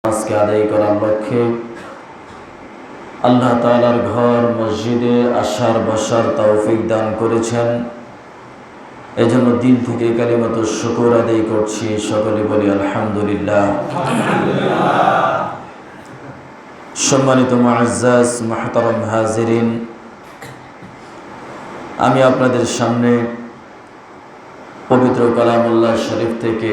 আজকে আদায় করার লক্ষ্যে আল্লাহ তাআলার ঘর মসজিদে আসার বসার তৌফিক দান করেছেন। এজন্য দিল থেকে কালিমাতু শুকর আদায় করছি। সকলে বলি আলহামদুলিল্লাহ। সম্মানিত মুআজ্জাজ মুহতারাম হাজিরিন, আমি আপনাদের সামনে পবিত্র কালামুল্লাহ শরীফ থেকে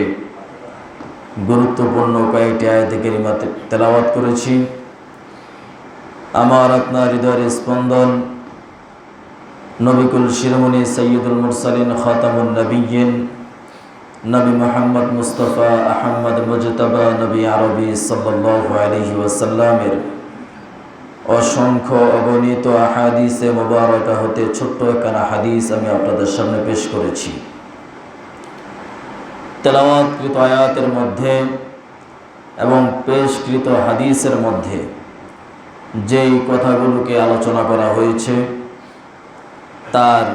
গুরুত্বপূর্ণ কয়েকটি আয়াতে কারিমা তেলাওয়াত করেছি। আমার আপনার হৃদয়ের স্পন্দন নবিকুল শিরোমণি সৈয়দুল মুরসালিন খাতামুন নবিয়্যিন নবী মুহাম্মদ মুস্তাফা আহমদ মুজতবা নবী আরবি সাল্লাল্লাহু আলাইহি ওয়াসাল্লামের অসংখ্য অগণিত আহাদিসে মুবারাকা হতে ছোট্ট একখানা হাদিস আমি আপনাদের সামনে পেশ করেছি। তেলাওয়াতকৃত আয়াতের মধ্যে এবং পেশকৃত হাদিসের মধ্যে যেই কথাগুলোকে আলোচনা করা হয়েছে তার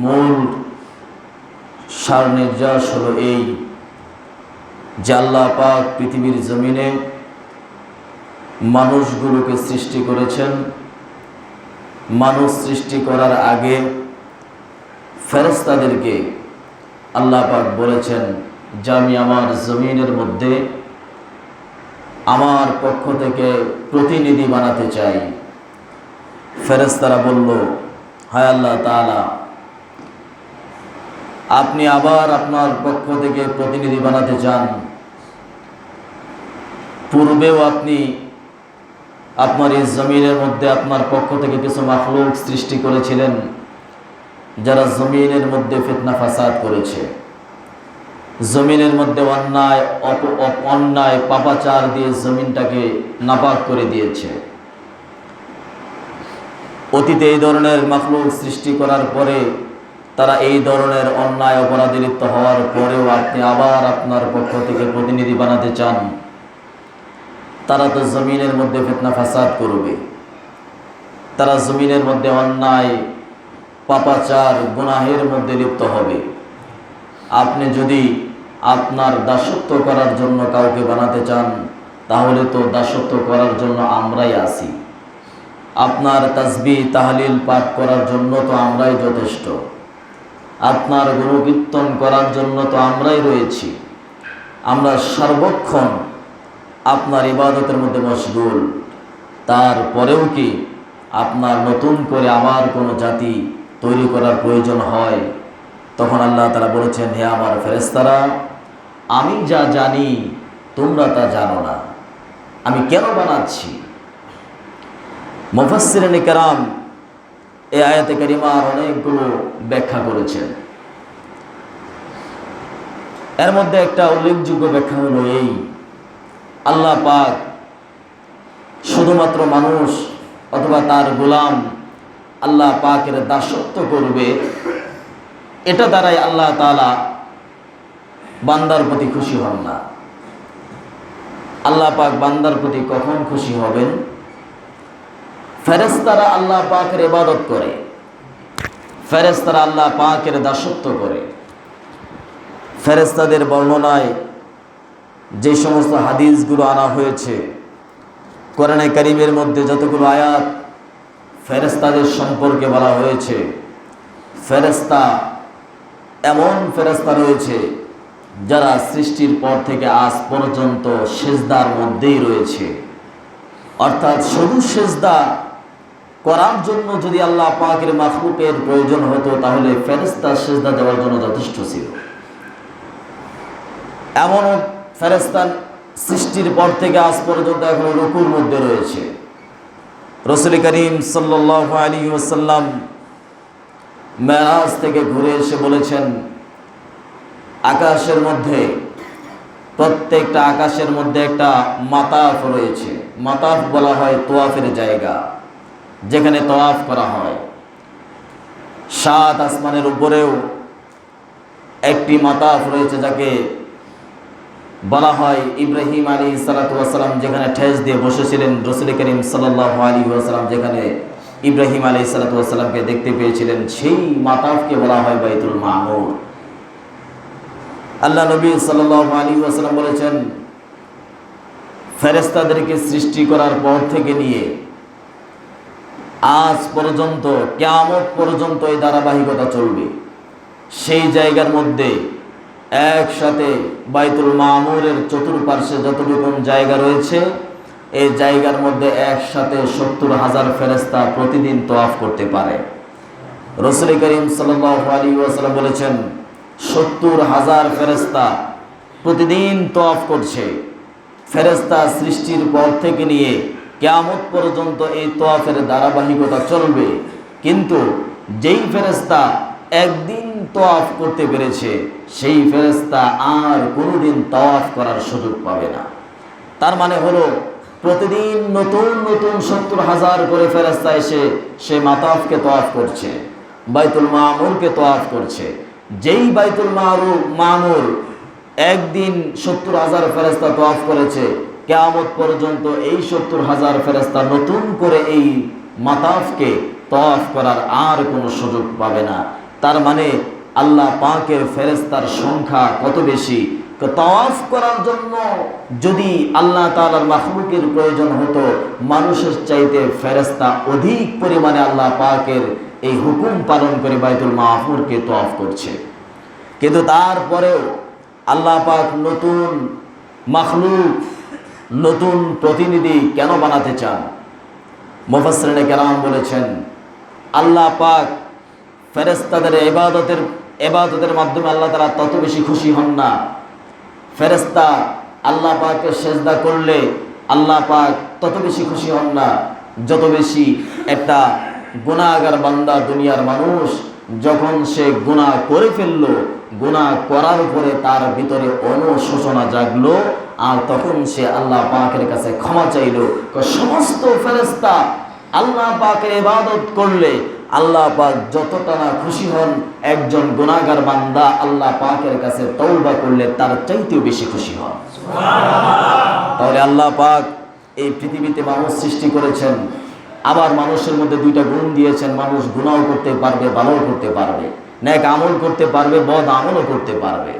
মূল সার নির্যাস হলো এই যে আল্লাহ পাক পৃথিবীর জমিনে মানুষগুলোকে সৃষ্টি করেছেন। মানুষ সৃষ্টি করার আগে ফেরেশতাদেরকে আল্লাহ পাক বলেছেন যে আমি আমার জমিনের মধ্যে আমার পক্ষ থেকে প্রতিনিধি বানাতে চাই। ফেরেশতারা বলল, হায় আল্লাহ তাআলা, আপনি আবার আপনার পক্ষ থেকে প্রতিনিধি বানাতে চান? পূর্বেও আপনি আপনার এই জমিনের মধ্যে আপনার পক্ষ থেকে কিছু মাখলুক সৃষ্টি করেছিলেন যারা জমিনের মধ্যে ফিতনা ফাসাদ করেছে, জমিনের মধ্যে অন্যায় পাপাচার দিয়ে জমিনটাকে নাপাক করে দিয়েছে। অতীতে এই ধরনের মাখলুক সৃষ্টি করার পরে তারা এই ধরনের অন্যায় অপরাধে লিপ্ত হওয়ার পরেও আপনি আবার আপনার পক্ষ থেকে প্রতিনিধি বানাতে চান? তারা তো জমিনের মধ্যে ফিতনা ফাসাদ করবে, তারা জমিনের মধ্যে অন্যায় পাপাচার গুনাহের মধ্যে লিপ্ত হবে। আপনি যদি আপনার দাসত্ব করার জন্য কাউকে বানাতে চান তাহলে তো দাসত্ব করার জন্য আমরাই আছি। আপনার তাসবিহ তাহলিল পাঠ করার জন্য তো আমরাই যথেষ্ট, আপনার গুণকীর্তন করার জন্য তো আমরাই রয়েছি। আমরা সর্বক্ষণ আপনার ইবাদতের মধ্যে মশগুল। তারপরেও কি আপনার নতুন করে আবার কোনো জাতি তৈরি করার প্রয়োজন হয়? তখন আল্লাহ তাআলা বলেছেন, হে আমার ফেরেশতারা, আমি যা জানি তোমরা তা জানো না। আমি কেন বানাচ্ছি? মুফাসসিরিনে কেরাম এই আয়াতে কারিমার অনেকগুলো ব্যাখ্যা করেছেন। এর মধ্যে একটা উল্লেখযোগ্য ব্যাখ্যা হলো এই, আল্লাহ পাক শুধুমাত্র মানুষ অথবা তার গোলাম আল্লাহ পাকের দাসত্ব করবে, এটা দ্বারাই আল্লাহ তাআলা বান্দার প্রতি খুশি হন না। আল্লাহ পাক বান্দার প্রতি কখন খুশি হবেন? ফেরেশতারা আল্লাহ পাকের ইবাদত করে, ফেরেশতারা আল্লাহ পাকের দাসত্ব করে। ফেরেশতাদের বর্ণনায় যে সমস্ত হাদিসগুলো আনা হয়েছে, কোরআনে কারীমের মধ্যে যতগুলো আয়াত ফেরেশতাদের সম্পর্কে বলা হয়েছে, ফেরেশতা এমন ফেরেশতা রয়েছে যারা সৃষ্টির পর থেকে আজ পর্যন্ত সিজদার মধ্যেই রয়েছে। অর্থাৎ শুধু সিজদা করার জন্য যদি আল্লাহ পাকের মাখলুকের প্রয়োজন হতো তাহলে ফেরেশতা সিজদা দেওয়ার জন্য যথেষ্ট ছিল। এমন ফেরেশতা সৃষ্টির পর থেকে আজ পর্যন্ত এখনো রুকুর মধ্যে রয়েছে। রাসূল করিম সাল্লাল্লাহু আলাইহি ওয়াসাল্লাম মেরাজ থেকে ঘুরে এসে বলেছেন, আকাশের মধ্যে প্রত্যেকটা আকাশের মধ্যে একটা মাতাফ রয়েছে। মাতাফ বলা হয় তোয়াফের জায়গা, যেখানে তোয়াফ করা হয়। 7 আসমানের উপরেও একটি মাতাফ রয়েছে যাকে বলা হয় ইব্রাহিম আলাইহিস সালাতু ওয়াস সালাম যেখানে ঠেস দিয়ে বসেছিলেন। রাসূল করিম সাল্লাল্লাহু আলাইহি ওয়াসাল্লাম যেখানে ইব্রাহিম আলাইহিস সালাতু ওয়াস সালামকে দেখতে পেয়েছিলেন, সেই মাতাফকে বলা হয় বাইতুল মামুর। আল্লাহ নবী সাল্লাল্লাহু আলাইহি ওয়াসাল্লাম বলেছেন, ফেরেশতাদেরকে সৃষ্টি করার পর থেকে নিয়ে আজ পর্যন্ত কিয়ামত পর্যন্ত এই ধারাবাহিকতা চলবে। সেই জায়গার মধ্যে একসাথে বাইতুল মামুরের চতুর্পার্শ্বে যতটুকু জায়গা রয়েছে, এই জায়গার মধ্যে একসাথে 70,000 ফেরেশতা প্রতিদিন তওয়াফ করতে পারে। রাসূল করিম সাল্লাল্লাহু আলাইহি ওয়াসাল্লাম বলেছেন 70,000 ফেরেশতা প্রতিদিন তওয়াফ করছে। ফেরেশতা সৃষ্টির পর থেকে নিয়ে কিয়ামত পর্যন্ত এই তওয়াফের ধারাবাহিকতা চলবে। কিন্তু যেই ফেরেশতা একদিন তওয়াফ করতে পেরেছে, সেই ফেরেশতা আর কোনোদিন তওয়াফ করার সুযোগ পাবে না। তার মানে হলো প্রতিদিন নতুন নতুন 70,000 করে ফেরেশতা এসে সে মাতাফকে তওয়াফ করছে, বাইতুল মামুরকে তওয়াফ করছে। যেই বাইতুল মামুর একদিন 70,000 ফেরেশতা তওয়াফ করেছে, কিয়ামত পর্যন্ত এই 70,000 ফেরেশতা নতুন করে এই মাতাফকে তওয়াফ করার আর কোনো সুযোগ পাবে না। তার মানে আল্লাহ পাকের ফেরেশতার সংখ্যা কত বেশি। তওয়াফ করার জন্য যদি আল্লাহ তাআলার মাখলুকের প্রয়োজন হতো, মানুষের চাইতে ফেরেশতা অধিক পরিমাণে আল্লাহ পাকের এই হুকুম পালন করে বাইতুল মামুরকে তওয়াফ করছে। কিন্তু তারপরেও আল্লাহ পাক নতুন মাখলুক, নতুন প্রতিনিধি কেন বানাতে চান? মুফাসসিরিনে কেরাম বলেছেন, আল্লাহ পাক ফেরেশতাদের ইবাদতের মাধ্যমে আল্লাহ তাআলা তত বেশি খুশি হন না। ফেরেশতা আল্লাহ পাককে সেজদা করলে আল্লাহ পাক তত বেশি খুশি হন না, যত বেশি একটা গুনাহগার বান্দা, দুনিয়ার মানুষ যখন সে গুনাহ করে ফেললো, গুনাহ করার পরে তার ভিতরে অনুশোচনা জাগলো, আর তখন সে আল্লাহ পাকের কাছে ক্ষমা চাইলো। সমস্ত ফেরেশতা আল্লাহ পাকের ইবাদত করলে আল্লাহ পাক যতটা না খুশি হন, একজন গুনাহগার বান্দা আল্লাহ পাকের কাছে তওবা করলে তার চাইতেও বেশি খুশি হন। তাহলে আল্লাহ পাক এই পৃথিবীতে মানুষ সৃষ্টি করেছেন, আবার মানুষের মধ্যে দুইটা গুণ দিয়েছেন। মানুষ গুনাহ করতে পারবে, ভালোও করতে পারবে, নেক আমল করতে পারবে, বদ আমলও করতে পারবে।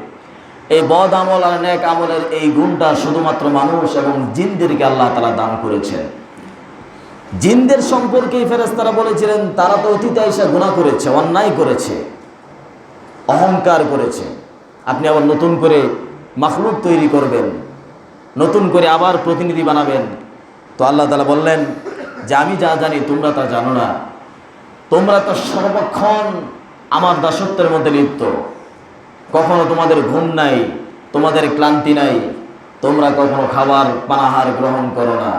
এই বদ আমল আর নেক আমলের এই গুণটা শুধুমাত্র মানুষ এবং জিনদেরকে আল্লাহ তাআলা দান করেছেন। জিনদের সম্পর্কে ফেরেশতারা বলেছিলেন, তারা তো অতীতে এসে গুনাহ করেছে, অন্যায় করেছে, অহংকার করেছে। আপনি আবার নতুন করে মাখলুক তৈরি করবেন, নতুন করে আবার প্রতিনিধি বানাবেন। তো আল্লাহ তাআলা বললেন যে আমি যা জানি তোমরা তা জানো না। তোমরা তো সর্বক্ষণ আমার দাসত্বের মধ্যে লিপ্ত, কখনো তোমাদের ঘুম নাই, তোমাদের ক্লান্তি নাই, তোমরা কখনো খাবার পানাহার গ্রহণ করো না,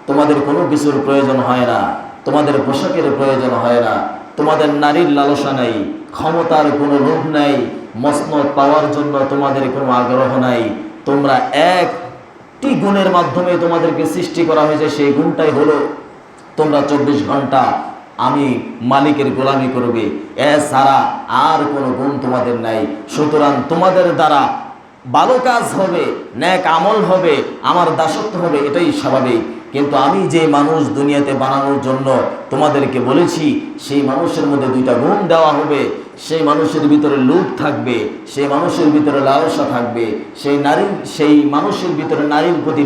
তোমাদের কোনো কিছুর প্রয়োজন হয় না, তোমাদের পোশাকের প্রয়োজন হয় না, তোমাদের নারীর লালসা নাই, ক্ষমতার কোনো লোভ নাই, মসনদ পাওয়ার জন্য তোমাদের কোনো আগ্রহ নাই। তোমরা একটি গুণের মাধ্যমে তোমাদেরকে সৃষ্টি করা হয়েছে, সেই গুণটাই হলো তোমরা 24 ঘন্টা আমি মালিকের গোলামি করবে, এছাড়া আর কোনো গুণ তোমাদের নাই। সুতরাং তোমাদের দ্বারা ভালো কাজ হবে, নেক আমল হবে, আমার দাসত্ব হবে, এটাই স্বাভাবিক। কিন্তু আমি যে মানুষ দুনিয়াতে বানানোর জন্য তোমাদেরকে বলেছি, সেই মানুষের মধ্যে দুইটা গুণ দেওয়া হবে। সেই মানুষের ভিতরে লোভ থাকবে, সেই মানুষের ভিতরে লালসা থাকবে, সেই মানুষের ভিতরে নারীর প্রতি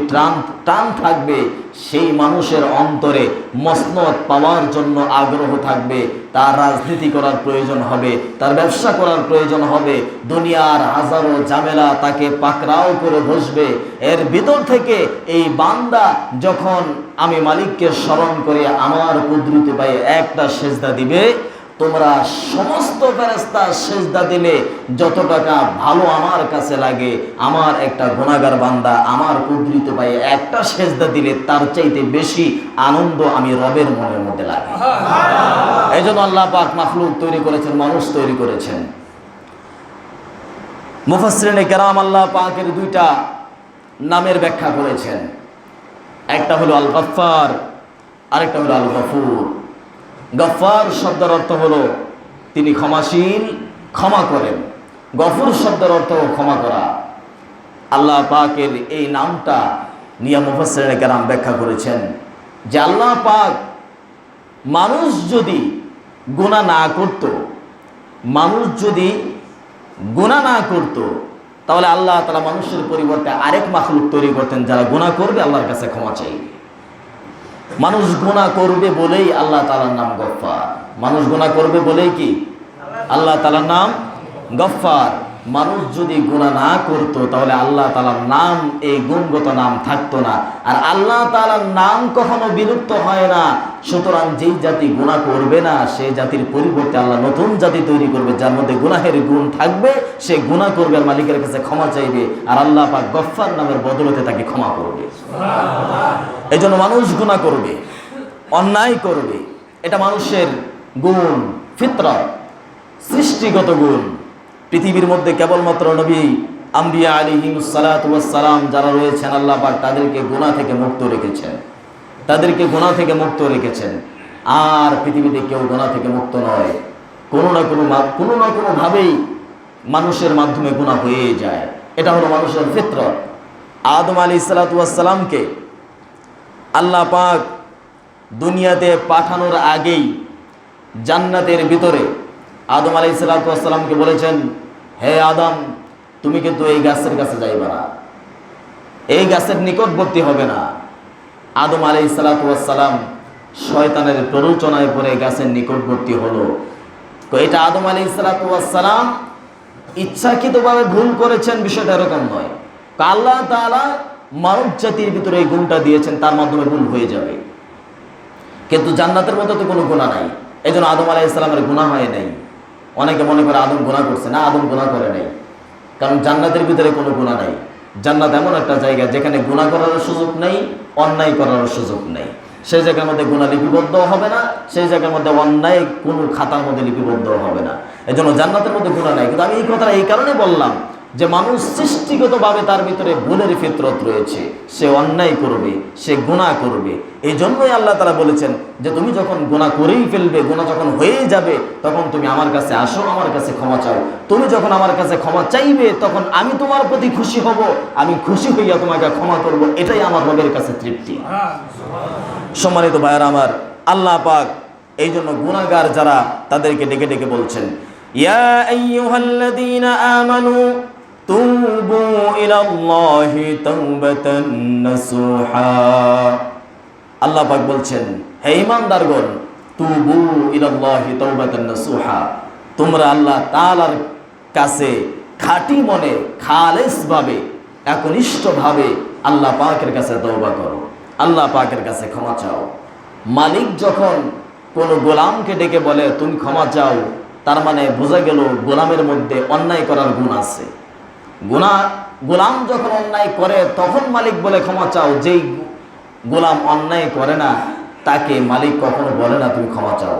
টান থাকবে, সেই মানুষের অন্তরে মসনদ পাওয়ার জন্য আগ্রহ থাকবে। তার রাজনীতি করার প্রয়োজন হবে, তার ব্যবসা করার প্রয়োজন হবে, দুনিয়ার হাজারো ঝামেলা তাকে পাকড়াও করে বসবে। এর ভিতর থেকে এই বান্দা যখন আমি মালিককে স্মরণ করে আমার কুদরতি পায়ে একটা সেজদা দিবে, তোমরা সমস্ত ফেরেশতা সেজদা দিলে যত টাকা ভালো আমার কাছে লাগে, আমার একটা গুনাহগার বান্দা আমার কুদরতি পায়ে একটা সেজদা দিলে তার চাইতে বেশি আনন্দ আমি রবের মনের মধ্যে লাগে। এই জন্য আল্লাহ পাক মাখলুক তৈরি করেছেন, মানুষ তৈরি করেছেন। মুফাসসিরিনে কেরাম আল্লাহ পাকের দুইটা নামের ব্যাখ্যা করেছেন, একটা হলো আল গফফার, আরেকটা হলো আল গফুর। গফফার শব্দের অর্থ হলো তিনি ক্ষমাশীল, ক্ষমা করেন। গফুর শব্দের অর্থ ক্ষমা করা। আল্লাহ পাকের এই নামটা নিয়ে মুফাসসিরিনে কেরাম ব্যাখ্যা করেছেন যে আল্লাহ পাক মানুষ যদি গুনাহ না করত, তাহলে আল্লাহ তাআলা মানুষের পরিবর্তে আরেক মাখলুক তৈরি করতেন যারা গুনাহ করবে আল্লাহর কাছে ক্ষমা চাইবে। মানুষ গুনাহ করবে বলেই আল্লাহ তাআলার নাম গফফার। মানুষ গুনাহ করবে বলেই কি আল্লাহ তাআলার নাম গফফার। মানুষ যদি গুনাহ না করতো তাহলে আল্লাহ তাআলার নাম, এই গুণগত নাম থাকতো না। আর আল্লাহ তাআলার নাম কখনো বিলুপ্ত হয় না। সুতরাং যেই জাতি গুনাহ করবে না সেই জাতির পরিবর্তে আল্লাহ নতুন জাতি তৈরি করবে যার মধ্যে গুনাহের গুণ থাকবে। সে গুনাহ করবে আর মালিকের কাছে ক্ষমা চাইবে, আর আল্লাহ পাক গফফার নামের বদলতে তাকে ক্ষমা করবে। এই জন্য মানুষ গুনাহ করবে, অন্যায় করবে, এটা মানুষের গুণ, ফিতরত, সৃষ্টিগত গুণ। পৃথিবীর মধ্যে কেবলমাত্র নবী আম্বিয়া আলাইহিমুস সালাতু ওয়াস সালাম যারা রয়েছেন আল্লাহ পাক তাদেরকে গুনাহ থেকে মুক্ত রেখেছেন, তাদেরকে গুনাহ থেকে মুক্ত রেখেছেন। আর পৃথিবীতে কেউ গুনাহ থেকে মুক্ত নয়। কোনো না কোনো ভাবেই মানুষের মাধ্যমে গুনাহ হয়ে যায়। এটা হলো মানুষের ফিতরত। আদম আলাইহিস সালাতু ওয়াস সালামকে আল্লাহ পাক দুনিয়াতে পাঠানোর আগেই জান্নাতের ভিতরে আদম আলাইহিস সালাতু ওয়াস সালামকে বলেছেন, হে আদম, তুমি কিন্তু এই গাছের কাছে যাইবা না, এই গাছের নিকটবর্তী হবে না। আদম আলাইহিস সালাতু ওয়াস সালাম শয়তানের প্ররোচনায় পড়ে গাছের নিকটবর্তী হলো। তো এটা আদম আলাইহিস সালাতু ওয়াস সালাম ইচ্ছাকৃতভাবে ভুল করেছেন, বিষয়টা এরকম নয়। আল্লাহ তাআলা মানব জাতির ভিতরে এই গুণটা দিয়েছেন, তার মাধ্যমে ভুল হয়ে যাবে। কিন্তু জান্নাতের মতো তো কোনো গুনাহ নাই, এই জন্য আদম আলাইহিস সালামের গুনাহ হয় নাই। অনেকে মনে করে আদম গুনাহ করছে, না, আদম গুনাহ করে নাই, কারণ জান্নাতের ভিতরে কোনো গুনাহ নাই। জান্নাত এমন একটা জায়গা যেখানে গুনাহ করার সুযোগ নেই, অন্যায় করার সুযোগ নেই। সেই জায়গার মধ্যে গুনাহ লিপিবদ্ধ হবে না, সেই জায়গার মধ্যে অন্যায় কোনো খাতার মধ্যে লিপিবদ্ধ হবে না। এই জন্য জান্নাতের মধ্যে গুনাহ নাই। কিন্তু আমি এই কথাটা এই কারণে বললাম যে মানুষ সৃষ্টিগতভাবে তার ভিতরে ভুলের ফিতরত রয়েছে, সে অন্যায় করবে, সে গুনাহ করবে। এই জন্যই আল্লাহ তাআলা বলেছেন যে তুমি যখন গুনাহ করেই ফেলবে, গুনাহ যখন হয়েই যাবে, তখন তুমি আমার কাছে আসো, আমার কাছে ক্ষমা চাও। তুমি যখন আমার কাছে ক্ষমা চাইবে তখন আমি তোমার প্রতি খুশি হব, আমি খুশি হইয়া তোমাকে ক্ষমা করব। এটাই আমার রবের কাছে তৃপ্তি। সম্মানিত ভাইয়েরা আমার, আল্লাহ পাক এই জন্য গুনাহগার যারা তাদেরকে ডেকে ডেকে বলছেন, ইয়া আইয়ুহাল্লাযীনা আমানু তুবু ইলাল্লাহি তাওবাতান নাসুহা। আল্লাহ পাক বলছেন, হে ঈমানদারগণ, তুবু ইলাল্লাহি তাওবাতান নাসুহা, তোমরা আল্লাহ তাআলার কাছে খাঁটি মনে, খালেসভাবে, একনিষ্ঠভাবে আল্লাহ পাকের কাছে তওবা করো, আল্লাহ পাকের কাছে ক্ষমা চাও। মালিক যখন কোনো গোলামকে ডেকে বলে তুমি ক্ষমা চাও, তার মানে বোঝা গেল গোলামের মধ্যে অন্যায় করার গুণ আছে। গোলাম যখন অন্যায় করে তখন মালিক বলে ক্ষমা চাও। যেই গোলাম অন্যায় করে না তাকে মালিক কখনো বলে না তুমি ক্ষমা চাও।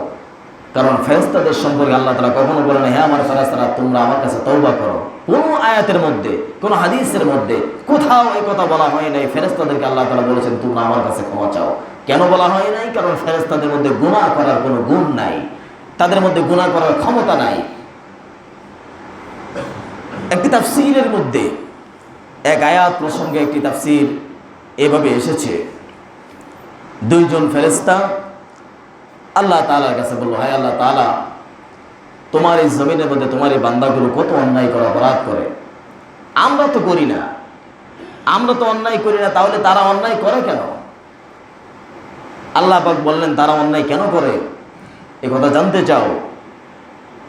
কারণ ফেরেশতাদের সম্পর্কে আল্লাহ তাআলা কখনো বলে না, হ্যাঁ আমার ফেরেশতারা তোমরা আমার কাছে তওবা করো। কোনো আয়াতের মধ্যে, কোনো হাদিসের মধ্যে কোথাও এই কথা বলা হয় নাই ফেরেশতাদেরকে আল্লাহ তাআলা বলেছেন তোমরা আমার কাছে ক্ষমা চাও। কেন বলা হয় নাই? কারণ ফেরেশতাদের মধ্যে গুনাহ করার কোনো গুণ নাই, তাদের মধ্যে গুনাহ করার ক্ষমতা নাই। একটি তাফসীরের মধ্যে এক আয়াত প্রসঙ্গে একটি তাফসীর এভাবে এসেছে, দুইজন ফেরেশতা আল্লাহ তাআলার কাছে বলল, হায় আল্লাহ তাআলা, তোমার এই জমিনের মধ্যে তোমার এই বান্দাগুলো কত অন্যায় করে, অপরাধ করে, আমরা তো করি না, আমরা তো অন্যায় করি না, তাহলে তারা অন্যায় করে কেন? আল্লাহ পাক বললেন, তারা অন্যায় কেন করে এ কথা জানতে চাও?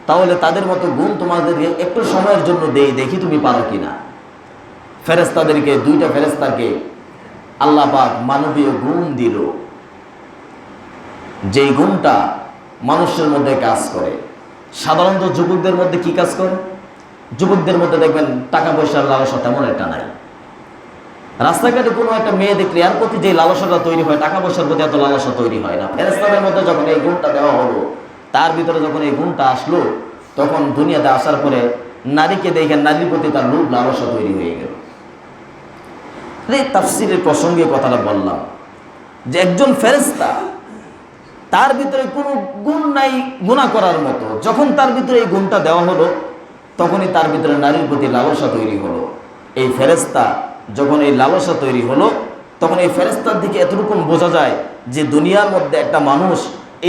তাহলে তাদের মতো গুণ তোমাদেরকে একটু সময়ের জন্য দেই, দেখি তুমি পারো কিনা। ফেরেশতাদেরকে, দুইটা ফেরেশতাকে আল্লাহ পাক মানবীয় গুণ দিল, যেই গুণটা মানুষের মধ্যে কাজ করে। সাধারণত যুবকদের মধ্যে কি কাজ করে? যুবকদের মধ্যে দেখবেন টাকা পয়সার লালসা তেমন একটা নাই। রাস্তাঘাটে কোনো একটা মেয়ে দেখলে এর প্রতি যে লালসাটা তৈরি হয়, টাকা পয়সার প্রতি এত লালসা তৈরি হয় না। ফেরেশতাদের মধ্যে যখন এই গুণটা দেওয়া হলো, তার ভিতরে যখন এই গুণটা আসলো, তখন দুনিয়াতে আসার পরে নারীকে দেখে নারীর প্রতি তার লোভ লালসা তৈরি হয়ে গেল। তাফসীরের প্রসঙ্গে কথাটা বললাম যে একজন ফেরেশতা, তার ভিতরে কোনো গুণ নাই গুনাহ করার মতো, যখন তার ভিতরে এই গুণটা দেওয়া হলো তখনই তার ভিতরে নারীর প্রতি লালসা তৈরি হলো। এই ফেরেশতা যখন এই লালসা তৈরি হলো, তখন এই ফেরেশতার দিকে এতটুকু বোঝা যায় যে দুনিয়ার মধ্যে একটা মানুষ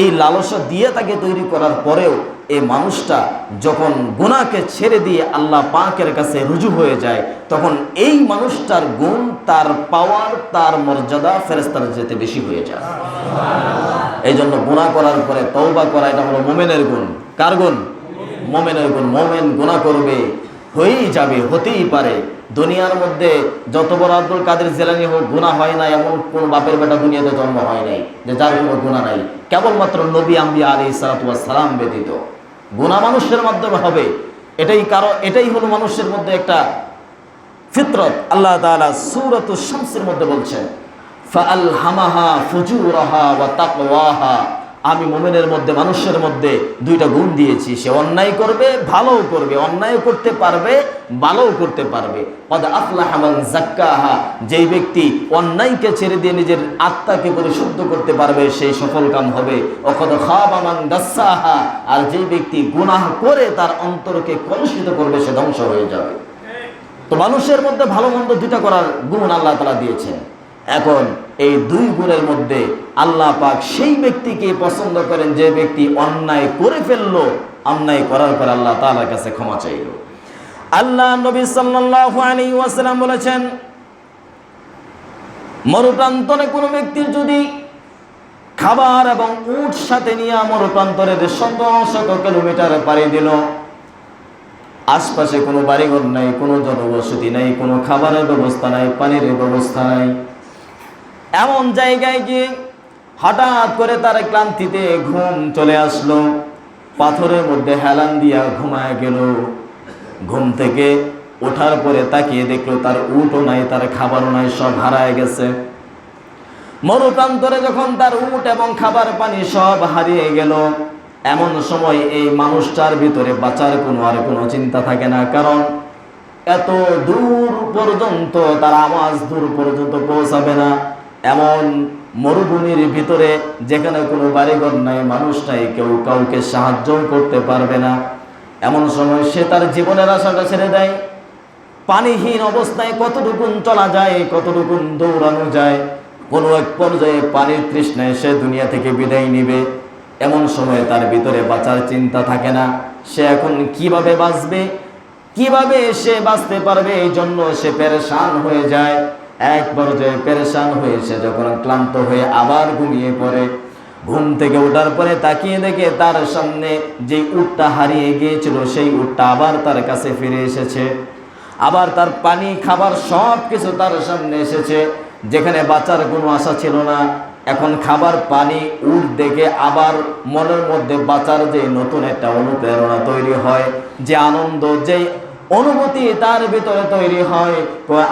এই লালসা দিয়ে তাকে তৈরি করার পরেও এই মানুষটা যখন গুনাহকে ছেড়ে দিয়ে আল্লাহ পাকের কাছে রুজু হয়ে যায়, তখন এই মানুষটার গুণ, তার পাওয়ার, তার মর্যাদা ফেরেশতাদের যেতে বেশি হয়ে যায়। এই জন্য গুনাহ করার পরে তওবা করা, এটা হলো মুমিনের গুণ। কার গুণ? মুমিনের গুণ। মুমিন গুনাহ করবে, হয়েই যাবে, হতেই পারে। দুনিয়ার মধ্যে যত বড় আব্দুল কাদের জিলানী হোক, গুনাহ হয় না এমন কোন বাপের বেটা দুনিয়াতে জন্ম হয় নাই যে যার কোনো গুনাহ নাই। কেবলমাত্র নবী আম্বিয়া আলাইহিস সালাতু ওয়াস সালাম ব্যতীত। গুনাহ মানুষের মাধ্যমে হবে, এটাই হলো মানুষের মধ্যে একটা ফিতরত। আল্লাহ তাআলা সূরাতুশ শামসের মধ্যে বলছেন, ফাআলহামাহা ফুজুরাহা ওয়া তাকওয়াহা, আমি মুমিনের মধ্যে, মানুষের মধ্যে দুইটা গুণ দিয়েছি। সে অন্যায় করবে, ভালোও করবে, অন্যায় করতে পারবে, ভালোও করতে পারবে। কদ আফলাহা মান যাক্কাহা, যেই ব্যক্তি অন্যায়কে ছেড়ে দিয়ে নিজের আত্মাকে পরিশুদ্ধ করতে পারবে সেই সফলকাম হবে। ওয়াকদ খাবা মান দাসসাহা, আর যেই ব্যক্তি গুনাহ করে তার অন্তরকে কলুষিত করবে সে ধ্বংস হয়ে যাবে। তো মানুষের মধ্যে ভালো মন্দ দুইটা করার গুণ আল্লাহ তাআলা দিয়েছেন। এখন এই দুই গুণের মধ্যে আল্লাহ পাক সেই ব্যক্তিকে পছন্দ করেন যে ব্যক্তি অন্যায় করে ফেললো, অন্যায় করার পর আল্লাহ তাআলার কাছে ক্ষমা চাইল। আল্লাহ নবী সাল্লাল্লাহু আলাইহি ওয়াসাল্লাম বলেছেন, মরুপ্রান্তরে কোনো ব্যক্তির যদি খাবার এবং উট সাথে নিয়ে মরুপ্রান্তরের শত শত কিলোমিটার পাড়ি দিল, আশপাশে কোনো বাড়িঘর নাই, কোনো জনবসতি নাই, কোনো খাবারের ব্যবস্থা নাই, পানির ব্যবস্থা নাই, এমন জায়গায় গিয়ে হঠাৎ করে তার ক্লান্তিতে ঘুম চলে আসলো, পাথরের মধ্যে হেলান দিয়া ঘুমায় গেল। ঘুম থেকে ওঠার পরে তাকিয়ে দেখলো তার উটও নাই, তার খাবারও নাই, সব হারায় গেছে। মরুপ্রান্তরে যখন তার উট এবং খাবার পানি সব হারিয়ে গেল, এমন সময় এই মানুষটার ভিতরে বাঁচার আর কোনো চিন্তা থাকে না। কারণ এত দূর পর্যন্ত তার আওয়াজ দূর পর্যন্ত পৌঁছাবে না। এমন মরুভূমির ভিতরে যেখানে কোনো বাড়িঘর নাই, মানুষ নাই, কেউ কাউকে সাহায্য করতে পারবে না, এমন সময় সে তার জীবনের আশাটা ছেড়ে দেয়। পানিহীন অবস্থায় কতটুকুন চলা যায়, কতটুকুন দৌড়ানো যায়, কোনো এক পর্যায়ে পানির তৃষ্ণায় সে দুনিয়া থেকে বিদায় নিবে। এমন সময় তার ভিতরে বাঁচার চিন্তা থাকে না। সে এখন কিভাবে বাঁচবে, কিভাবে সে বাঁচতে পারবে, এই জন্য সে পেরেশান হয়ে যায়। এক পর্যায়ে পেরেশান হয়ে সে যখন ক্লান্ত হয়ে আবার ঘুমিয়ে পড়ে, ঘুম থেকে ওঠার পরে তাকিয়ে দেখে তার সামনে যে উটটা হারিয়ে গিয়েছিল সেই উটটা আবার তার কাছে ফিরে এসেছে। আবার তার পানি, খাবার সব কিছু তার সামনে এসেছে। যেখানে বাঁচার কোনো আশা ছিল না, এখন খাবার, পানি, উট দেখে আবার মনের মধ্যে বাঁচার যে নতুন একটা অনুপ্রেরণা তৈরি হয়, যে আনন্দ, যে অনুভূতি তার ভিতরে তৈরি হয়।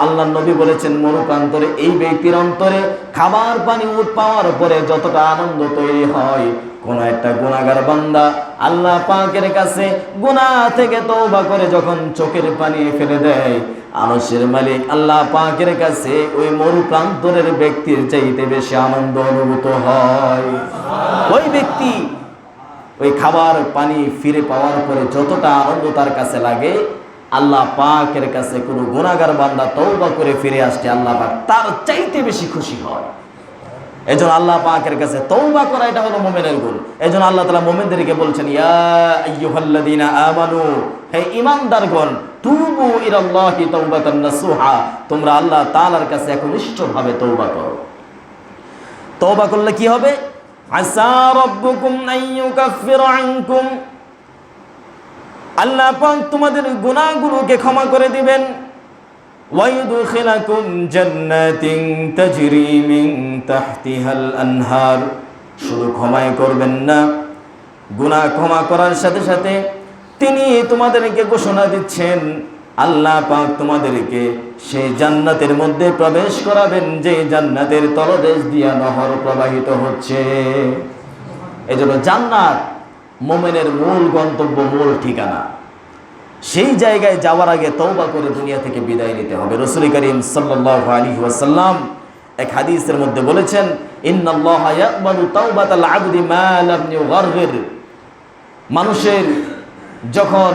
আল্লাহ নবী বলেছেন, মরুপ্রান্তরে এই ব্যক্তির অন্তরে খাবার, পানি, উট পাওয়ার পরে যতটা আনন্দ তৈরি হয়, কোন একটা গুনাহগার বান্দা আল্লাহ পাকের কাছে গুনাহ থেকে তওবা করে যখন চোখের পানি ফেলে দেয়, আরশের মালিক আল্লাহ পাকের কাছে ওই মরুপ্রান্তরের ব্যক্তির চাইতে বেশি আনন্দ অনুভূত হয়। ওই ব্যক্তি ওই খাবার, পানি ফিরে পাওয়ার পরে যতটা আনন্দ তার কাছে লাগে, আল্লাহ পাকের কাছে কোনো গুনাহগার বান্দা তওবা করে ফিরে আসছে, আল্লাহ পাক তার চাইতে বেশি খুশি হয়। এজন্য আল্লাহ পাকের কাছে তওবা করা, এটা হলো মুমিনের গুণ। এজন্য আল্লাহ তাআলা মুমিনদেরকে বলছেন, ইয়া আইয়ুহাল্লাযীনা আমানু, হে ঈমানদারগণ, তুবু ইলাল্লাহি তাওবাতান নাসুহা, তোমরা আল্লাহ তাআলার কাছে একনিষ্ঠভাবে তওবা করো। তওবা করলে কি হবে? আসা রাব্বুকুম আইয়ুকাফিরা আনকুম, আল্লাহ পাক তোমাদের গুনাহগুলোকে ক্ষমা করে দিবেন। ওয়াইদখিলাকুম জান্নাতিন তাজরি মিন তাহতিহাল আনহার, শুধু ক্ষমাই করবেন না, গুনাহ ক্ষমা করার সাথে সাথে তিনি তোমাদেরকে ঘোষণা দিচ্ছেন, আল্লাহ পাক তোমাদেরকে সেই জান্নাতের মধ্যে প্রবেশ করাবেন যে জান্নাতের তলদেশ দিয়া নহর প্রবাহিত হচ্ছে। এজন্য জান্নাত মুমিনের মূল গন্তব্য, মূল ঠিকানা। সেই জায়গায় যাওয়ার আগে তওবা করে দুনিয়া থেকে বিদায় নিতে হবে। রাসূল করিম সাল্লাল্লাহু আলাইহি ওয়াসাল্লাম এক হাদিসের মধ্যে বলেছেন, ইন্নাল্লাহা ইয়াকবালু তাওবাতাল আবদি মা লাম ইউগারগির, মানুষের যখন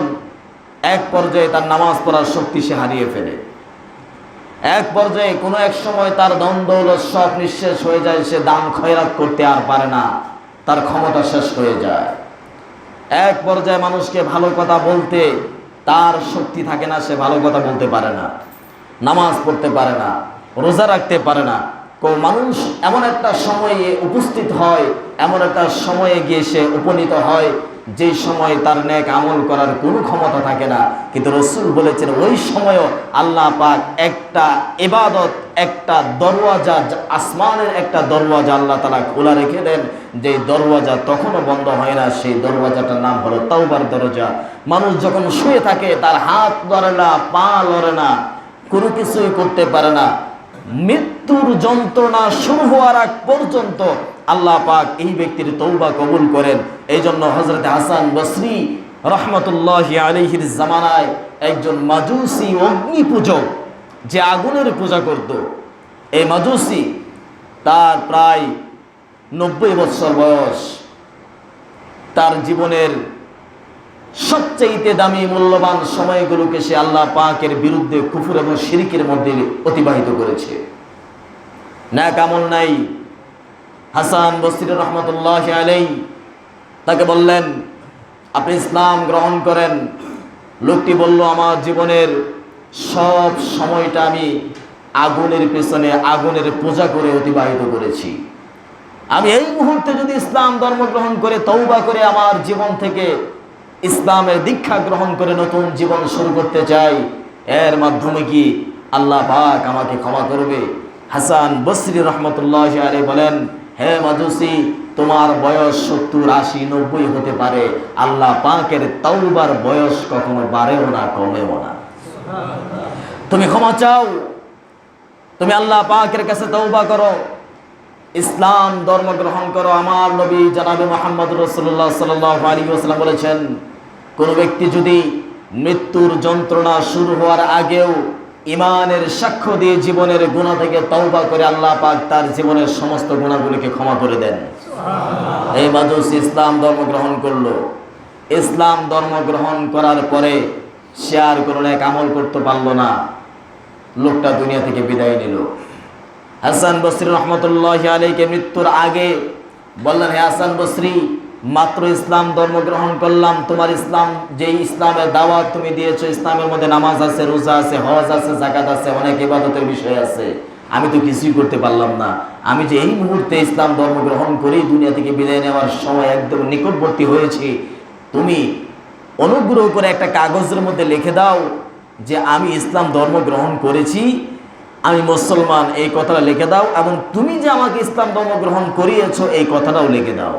এক পর্যায়ে তার নামাজ পড়ার শক্তি সে হারিয়ে ফেলে, এক পর্যায়ে কোনো এক সময় তার ধন দৌলত সব নিঃশেষ হয়ে যায়, সে দান খয়রাত করতে আর পারে না, তার ক্ষমতা শেষ হয়ে যায়। এক পর্যায়ে মানুষকে ভালো কথা বলতে তার শক্তি থাকে না, সে ভালো কথা বলতে পারে না, নামাজ পড়তে পারে না, রোজা রাখতে পারে না। মানুষ এমন একটা সময়ে উপস্থিত হয়, এমন একটা সময়ে গিয়ে সে উপনীত হয় যে সময় তার নেক আমল করার কোনো ক্ষমতা থাকে না। কিন্তু রসুল বলেছেন ওই সময়ও আল্লাহ পাক একটা ইবাদত, একটা দরওয়াজা, আসমানের একটা দরওয়াজা আল্লাহ তাআলা খোলা রেখে দেন, যে দরওয়াজা তখনও বন্ধ হয় না। সেই দরওয়াজাটার নাম হলো তাওবার দরজা। মানুষ যখন শুয়ে থাকে, তার হাত লড়ে না, পা লড়ে না, কোনো কিছুই করতে পারে না, মৃত্যুর যন্ত্রণা শুরু হওয়ার আগ পর্যন্ত আল্লাহ পাক এই ব্যক্তির তওবা কবুল করেন। এই জন্য হযরত হাসান বসরি রহমতুল্লাহি আলাইহির জামানায় একজন মাজুসি অগ্নি পূজক, যে আগুনের পূজা করত, এই মাজুসি, তার প্রায় 90 বছর বয়স। তার জীবনের সবচেয়ে দামি মূল্যবান সময়গুলোকে সে আল্লাহ পাকের বিরুদ্ধে কুফর এবং শিরকের মধ্যে অতিবাহিত করেছে। নেক আমল নাই। হাসান বসরি রহমতুল্লাহি আলাইহি তাকে বললেন, আপনি ইসলাম গ্রহণ করেন। লোকটি বলল, আমার জীবনের সব সময়টা আমি আগুনের পেছনে, আগুনের পূজা করে অতিবাহিত করেছি। আমি এই মুহূর্তে যদি ইসলাম ধর্ম গ্রহণ করে তওবা করে আমার জীবন থেকে ইসলামের দীক্ষা গ্রহণ করে নতুন জীবন শুরু করতে চাই, এর মাধ্যমে কি আল্লাহ পাক আমাকে ক্ষমা করবে? হাসান বসরি রহমতুল্লাহি আলাইহি বলেন, হে মাজুসি, তোমার বয়স 70, 80, 90 হতে পারে, আল্লাহ পাকের তওবার বয়স কখনো বাড়েও না, কমেও না। তুমি ক্ষমা চাও, তুমি আল্লাহ পাকের কাছে তওবা করো, ইসলাম ধর্ম গ্রহণ করো। আমার নবী জনাবে মুহাম্মদ রাসূলুল্লাহ সাল্লাল্লাহু আলাইহি ওয়াসাল্লাম বলেছেন, কোন ব্যক্তি যদি মৃত্যুর যন্ত্রণা শুরু হওয়ার আগেও ইমানের সাক্ষ্য দিয়ে জীবনের গুনাহ থেকে তওবা করে, আল্লাহ পাক তার জীবনের সমস্ত গুনাহগুলোকে ক্ষমা করে দেন। এই মাজুসি ইসলাম ধর্ম গ্রহণ করলো। ইসলাম ধর্ম গ্রহণ করার পরে সে আর কোনো নেক আমল করতে পারলো না। লোকটা দুনিয়া থেকে বিদায় নিল। হাসান বসরি রহমতুল্লাহি আলাইহি মৃত্যুর আগে বললেন, হে হাসান বসরি, মাত্র ইসলাম ধর্ম গ্রহণ করলাম, তোমার ইসলাম, যে ইসলামের দাওয়াত তুমি দিয়েছো, ইসলামের মধ্যে নামাজ আছে, রোজা আছে, হজ আছে, যাকাত আছে, অনেক ইবাদতের বিষয় আছে, আমি তো কিছুই করতে পারলাম না। আমি যে এই মুহূর্তে ইসলাম ধর্ম গ্রহণ করেই দুনিয়া থেকে বিদায় নেওয়ার সময় একদম নিকটবর্তী হয়েছি, তুমি অনুগ্রহ করে একটা কাগজের মধ্যে লিখে দাও যে আমি ইসলাম ধর্ম গ্রহণ করেছি, আমি মুসলমান, এই কথাটা লিখে দাও, এবং তুমি যে আমাকে ইসলাম ধর্ম গ্রহণ করিয়েছো এই কথাটাও লিখে দাও।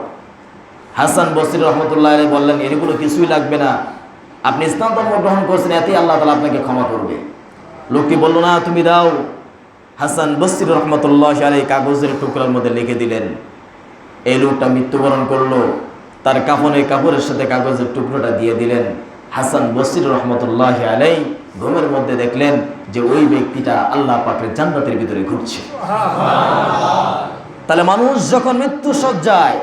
হাসান বসরি রহমতুল্লাহ আলাইহি বললেন, এগুলো কিছুই লাগবে না, আপনি ইসলাম ধর্ম গ্রহণ করছেন, এতেই আল্লাহ তাআলা আপনাকে ক্ষমা করবে। লোকটি বলল, না, তুমি দাও। হাসান বসরি রহমতুল্লাহ আলাইহি কাগজের টুকরার মধ্যে লিখে দিলেন। এই লোকটা মৃত্যুবরণ করলো, তার কাপড়ের সাথে কাগজের টুকরোটা দিয়ে দিলেন। হাসান বসরি রহমতুল্লাহ আলাইহি ঘুমের মধ্যে দেখলেন যে ওই ব্যক্তিটা আল্লাহ পাকের জান্নাতের ভিতরে ঘুরছে। তাহলে মানুষ যখন মৃত্যু সজ্জায়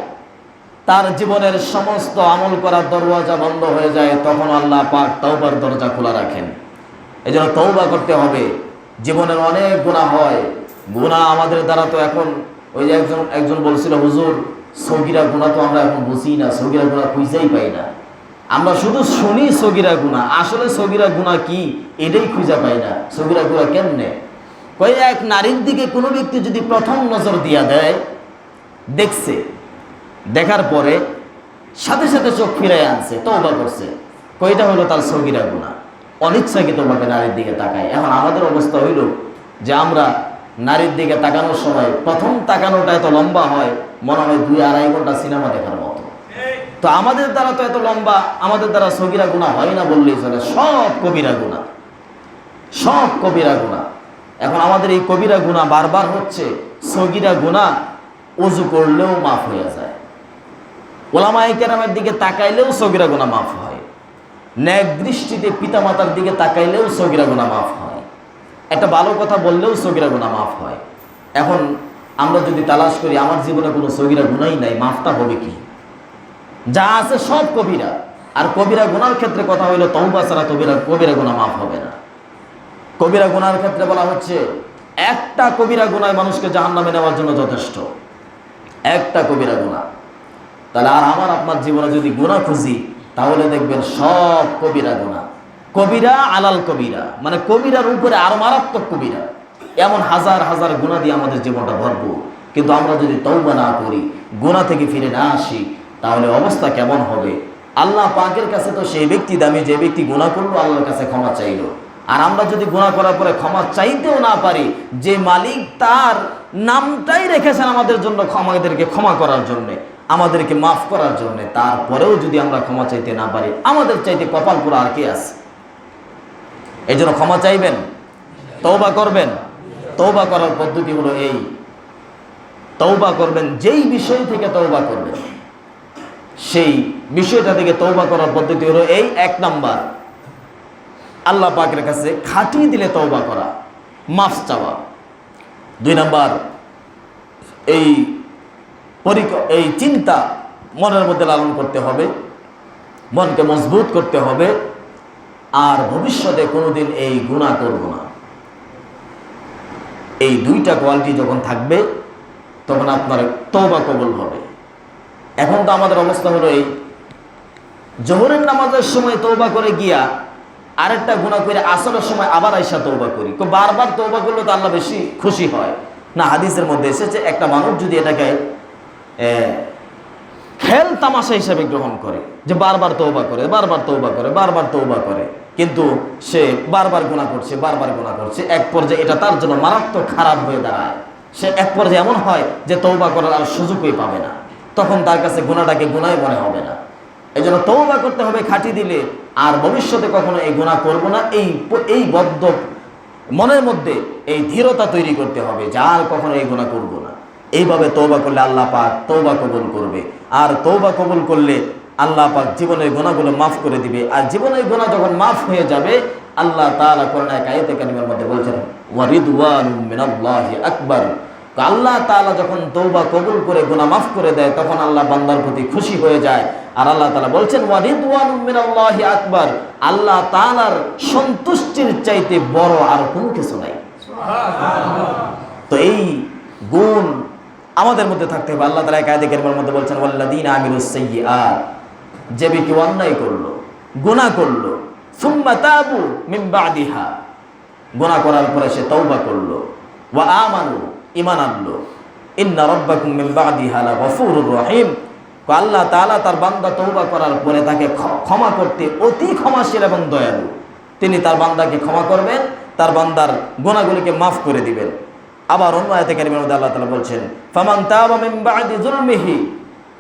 তার জীবনের সমস্ত আমল করার দরওয়াজা বন্ধ হয়ে যায়, তখন আল্লাহ পাক তওবার দরজা খোলা রাখেন। এই জন্য তওবা করতে হবে। জীবনের অনেক গুনাহ হয়, গুনাহ আমাদের দ্বারা তো এখন, ওই যে একজন বলছিল, হুজুর সগীরা গুনাহ তো আমরা এখন বুঝি না, সগীরা গুনাহ খুঁজেই পাই না। আমরা শুধু শুনি সগীরা গুনাহ, আসলে সগীরা গুনাহ কি এটাই খুঁজে পাই না। সগীরা গুনাহ কেমনে? কই, এক নারীর দিকে কোনো ব্যক্তি যদি প্রথম নজর দিয়া দেয়, দেখছে, দেখার পরে সাথে সাথে চোখ ফিরাই আনছে, তওবা করছে, কয়টা হলো তার সগীরা গুনাহ, অনিচ্ছাকৃতভাবে নারীর দিকে তাকায়। এখন আমাদের অবস্থা হইল যে আমরা নারীর দিকে তাকানোর সময় প্রথম তাকানোটা এত লম্বা হয়, মনে হয় 2-2.5 ঘন্টা সিনেমা দেখার মতো। তো আমাদের দ্বারা তো এত লম্বা, আমাদের দ্বারা সগীরা গুনাহ হয় না বললেই চলে, সব কবিরা গুনাহ, সব কবিরা গুনাহ। এখন আমাদের এই কবিরা গুনাহ বারবার হচ্ছে। সগীরা গুনাহ ওযু করলেও মাফ হয়ে যায়, ওলামায়ে কেরামের দিকে তাকাইলেও সগীরা গুনাহ মাফ হয়, নেক দৃষ্টিতে পিতামাতার দিকে তাকাইলেও সগীরা গুনাহ মাফ হয়, একটা ভালো কথা বললেও সগীরা গুনাহ মাফ হয়। এখন আমরা যদি তালাশ করি, আমার জীবনে কোনো সগীরা গুনাহই নাই, মাফটা হবে কি? যা আছে সব কবিরা। আর কবিরা গুনার ক্ষেত্রে কথা হইল, তওবা ছাড়া কবিরা গুনাহ মাফ হবে না। কবিরা গুনার ক্ষেত্রে বলা হচ্ছে, একটা কবিরা গুনাহ মানুষকে জাহান্নামে নেওয়ার জন্য যথেষ্ট, একটা কবিরা গুনাহ। তাহলে আর আমার আপনার জীবনে যদি গুনাহ খুঁজি তাহলে দেখবেন সব কবিরা গুনাহ, কবিরা আলাল কবিরা, মানে কবিরার উপরে আরো মারাত্মক কবিরা, এমন হাজার হাজার গুনাহ দিয়ে আমাদের জীবনটা ভরপুর। কিন্তু আমরা যদি তওবা না করি, গুনাহ থেকে ফিরে না আসি, তাহলে অবস্থা কেমন হবে? আল্লাহ পাকের কাছে তো সেই ব্যক্তি দামি যে ব্যক্তি গুনাহ করলো আল্লাহর কাছে ক্ষমা চাইলো। আর আমরা যদি গুনাহ করার পরে ক্ষমা চাইতেও না পারি, যে মালিক তার নামটাই রেখেছেন আমাদের জন্য, আমাদেরকে ক্ষমা করার জন্য, আমাদেরকে মাফ করার জন্য, তারপরেও যদি আমরা ক্ষমা চাইতে না পারি, আমাদের চাইতে কপাল পোড়া আর কে আছে? এই জন্য ক্ষমা চাইবেন, তওবা করবেন। তওবা করার পদ্ধতি হলো এই, তওবা করবেন যেই বিষয় থেকে তওবা করবেন সেই বিষয়টা থেকে তওবা করার পদ্ধতি হলো এই। 1 নাম্বার, আল্লাহ পাকের কাছে খাঁটি দিলে তওবা করা, মাফ চাওয়া। 2 নাম্বার, এই চিন্তা মনের মধ্যে লালন করতে হবে, মনকে মজবুত করতে হবে, আর ভবিষ্যতে কোনোদিন এই গুনাহ করব না। এই 2টা কোয়ালিটি যখন থাকবে তখন আপনার তওবা কবুল হবে। এখন তো আমাদের অবস্থা হলো এই, জোহরের নামাজের সময় তওবা করে গিয়া আরেকটা গুনাহ করে আসরের সময় আবার আইসা তওবা করি। বারবার তওবা করলে তো আল্লাহ বেশি খুশি হয় না? হাদিসের মধ্যে এসেছে একটা মানুষ যদি এটাকে খেল তামাশা হিসেবে গ্রহণ করে, যে বারবার তওবা করে, বারবার তওবা করে, বারবার তওবা করে, কিন্তু সে বারবার গুনাহ করছে, বারবার গুনাহ করছে, এক পর্যায়ে এটা তার জন্য মারাত্মক খারাপ হয়ে দাঁড়ায়। সে এক পর্যায়ে এমন হয় যে তওবা করার আর সুযোগই পাবে না, তখন তার কাছে গুনাহটাকে গুনাহই মনে হবে না। এই জন্য তওবা করতে হবে খাঁটি দিলে, আর ভবিষ্যতে কখনো এই গুনাহ করব না, এই বদ্ধ মনের মধ্যে এই দৃঢ়তা তৈরি করতে হবে যে আর কখনো এই গুনাহ করব না। এইভাবে তওবা করলে আল্লাহ পাক তওবা কবুল করবে, আর তওবা কবুল করলে আল্লাহ পাক জীবনের গুনাহগুলো মাফ করে দিবে। আর জীবনের গুনাহ যখন মাফ হয়ে যাবে, আল্লাহ তাআলা কোরআনে এক আয়াতে কারিমার মধ্যে বলছেন ওয়া রিদওয়ানুম মিনাল্লাহি আকবার। আল্লাহ তাআলা যখন তওবা কবুল করে গুনাহ মাফ করে দেয়, তখন আল্লাহ বান্দার প্রতি খুশি হয়ে যায়। আর আল্লাহ তাআলা বলছেন ওয়া রিদওয়ানুম মিনাল্লাহি আকবার, আল্লাহ তাআলার সন্তুষ্টির চাইতে বড় আর কোনো কিছু নাই। তো এই গুণ আমাদের মধ্যে থাকতে হবে। আল্লাহ তাআলা এক আয়াতে কারিমার মধ্যে বলছেন ওয়াল্লাযীনা আমিলুস সাইয়্যাত, যে ব্যক্তি অন্যায় করলো, গুনাহ করলো, সুম্মা তাবু মিন বাদিহা, গুনাহ করার পরে সে তওবা করলো, ওয়া আমানু, ঈমান আনলো, ইন্না রাব্বাকুম মিন বাদিহা লাগফুরুর রহিম, আল্লাহ তাআলা তার বান্দা তওবা করার পরে তাকে ক্ষমা করতে অতি ক্ষমাশীল এবং দয়ালু। তিনি তার বান্দাকে ক্ষমা করবেন, তার বান্দার গুনাহগুলিকে মাফ করে দিবেন। আবার অন্য আয়াতে কারিমার মধ্যে আল্লাহ তাআলা বলছেন ফামান তাবা মিন বাদি যুলমিহি,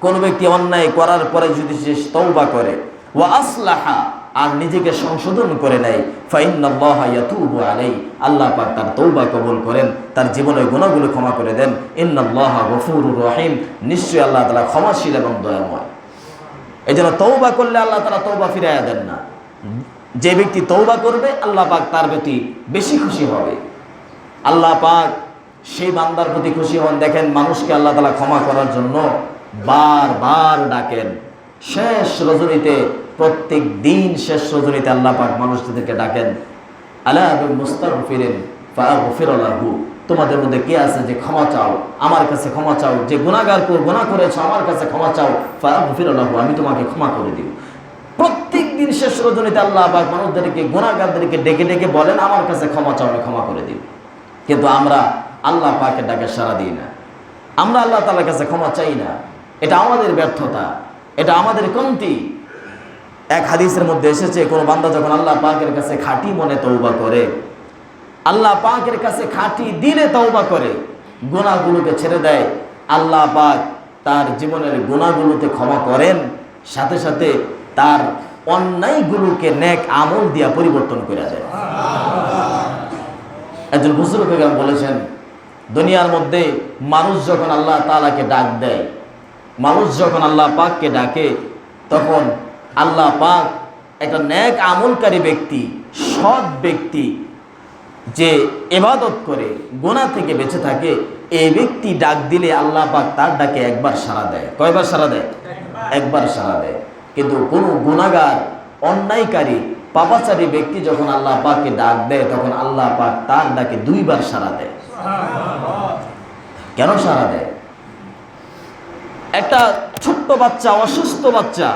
কোন ব্যক্তি অন্যায় করার পরে যদি সে তওবা করে, ওয়া আসলাহা, আর নিজেকে সংশোধন করে নেয়, ফাইন্নাল্লাহা ইয়াতুবু আলাইহি, আল্লাহ পাক তার তওবা কবুল করেন, তার জীবনের গুনাহগুলো ক্ষমা করে দেন। ইন্নাল্লাহা গফুরুর রহিম, নিশ্চয়ই আল্লাহ তাআলা ক্ষমাশীল এবং দয়াময়। এই জন্য তওবা করলে আল্লাহ তাআলা তওবা ফিরাইয়া দেন না। যে ব্যক্তি তওবা করবে আল্লাহ পাক তার প্রতি বেশি খুশি হবে। আল্লাহ পাক সেই বান্দার প্রতি খুশি হন। দেখেন, মানুষকে আল্লাহ তাআলা ক্ষমা করার জন্য বারবার ডাকেন। শেষ রজনীতে, প্রত্যেক দিন শেষ রজনীতে আল্লাহ পাক মানুষদেরকে ডাকেন, আলা মুস্তাগফিরিন ফাগফির লাহু, তোমাদের মধ্যে কে আছে যে ক্ষমা চাও, আমার কাছে ক্ষমা চাও, যে গুনাহগার গুনাহ করেছো আমার কাছে ক্ষমা চাও, ফাগফির লাহু, আমি তোমাকে ক্ষমা করে দিব। প্রত্যেক দিন শেষ রজনীতে আল্লাহ পাক মানুষদেরকে, গুনাহগারদেরকে ডেকে ডেকে বলেন আমার কাছে ক্ষমা চাও, আমি ক্ষমা করে দিব। কিন্তু আমরা আল্লাহ পাকের ডাকে সাড়া দিই না, আমরা আল্লাহ তাআলার কাছে ক্ষমা চাই না। এটা আমাদের ব্যর্থতা, এটা আমাদের কমতি। এক হাদিসের মধ্যে এসেছে, কোন বান্দা যখন আল্লাহ পাকের কাছে খাঁটি মনে তওবা করে, আল্লাহ পাকের কাছে খাঁটি দিলে তওবা করে, গুনাহগুলোকে ছেড়ে দেয়, আল্লাহ পাক তার জীবনের গুনাহগুলোতে ক্ষমা করেন, সাথে সাথে তার অন্যায়গুলোকে নেক আমল দিয়া পরিবর্তন করে দেন। একজন বুজুর্গ বলেছেন, দুনিয়ার মধ্যে মানুষ যখন আল্লাহ তাআলাকে ডাক দেয়, মানুষ যখন আল্লাহ পাককে ডাকে, তখন আল্লাহ পাক একটা নেক আমলকারী ব্যক্তি, সৎ ব্যক্তি, যে ইবাদত করে, গুনাহ থেকে বেঁচে থাকে, এই ব্যক্তি ডাক দিলে আল্লাহ পাক তার ডাকে একবার সাড়া দেয়। কয়বার সাড়া দেয়? একবার সাড়া দেয়। কিন্তু কোনো গুনাহগার, অন্যায়কারী, পাপাচারী ব্যক্তি যখন আল্লাহ পাককে ডাক দেয়, তখন আল্লাহ পাক তার ডাকে 2 বার সাড়া দেয়। কেন সাড়া দেয়? একটা ছোট্ট বাচ্চা, অসুস্থ বাচ্চা,